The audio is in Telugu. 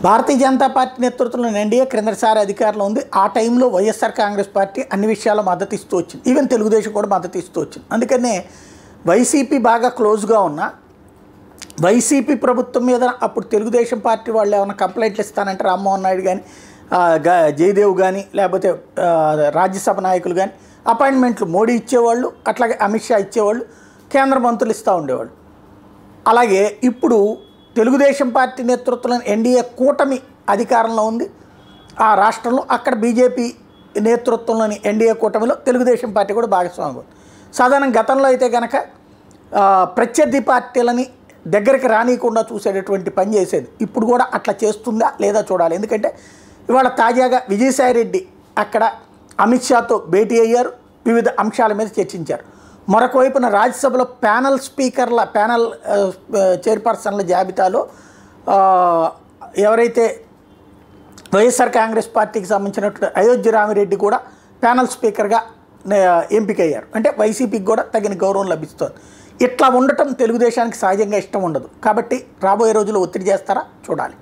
భారతీయ జనతా పార్టీ నేతృత్వంలోని ఎన్డీఏ క్రిందసారి అధికారంలో ఉంది. ఆ టైంలో వైఎస్ఆర్ కాంగ్రెస్ పార్టీ అన్ని విషయాల్లో మద్దతు ఇస్తూ వచ్చింది. ఈవెన్ తెలుగుదేశం కూడా మద్దతు ఇస్తూ వచ్చింది. అందుకనే వైసీపీ బాగా క్లోజ్గా ఉన్న వైసీపీ ప్రభుత్వం మీద అప్పుడు తెలుగుదేశం పార్టీ వాళ్ళు ఏమైనా కంప్లైంట్లు ఇస్తానంటే రామ్మోహన్ నాయుడు కానీ జయదేవ్ కానీ లేకపోతే రాజ్యసభ నాయకులు కానీ అపాయింట్మెంట్లు మోడీ ఇచ్చేవాళ్ళు, అట్లాగే అమిత్ షా ఇచ్చేవాళ్ళు, కేంద్ర మంత్రులు ఇస్తూ ఉండేవాళ్ళు. అలాగే ఇప్పుడు తెలుగుదేశం పార్టీ నేతృత్వంలో ఎన్డీఏ కూటమి అధికారంలో ఉంది ఆ రాష్ట్రంలో. అక్కడ బీజేపీ నేతృత్వంలోని ఎన్డీఏ కూటమిలో తెలుగుదేశం పార్టీ కూడా భాగస్వామ్యం ఉంది. సాధారణ గతంలో అయితే కనుక ప్రత్యర్థి పార్టీలని దగ్గరికి రానియకుండా చూసేటటువంటి పని చేసేది. ఇప్పుడు కూడా అట్లా చేస్తుందా లేదా చూడాలి. ఎందుకంటే ఇవాళ తాజాగా విజయసాయిరెడ్డి అక్కడ అమిత్ షాతో భేటీ అయ్యారు, వివిధ అంశాల మీద చర్చించారు. మరొక వైపున రాజ్యసభలో ప్యానల్ చైర్పర్సన్ల జాబితాలో ఎవరైతే వైఎస్ఆర్ కాంగ్రెస్ పార్టీకి సంబంధించినటువంటి అయోధ్య రామిరెడ్డి కూడా ప్యానల్ స్పీకర్గా ఎంపికయ్యారు. అంటే వైసీపీకి కూడా తగిన గౌరవం లభిస్తుంది. ఇట్లా ఉండటం తెలుగుదేశానికి సహజంగా ఇష్టం ఉండదు. కాబట్టి రాబోయే రోజుల్లో ఒత్తిడి చేస్తారా చూడాలి.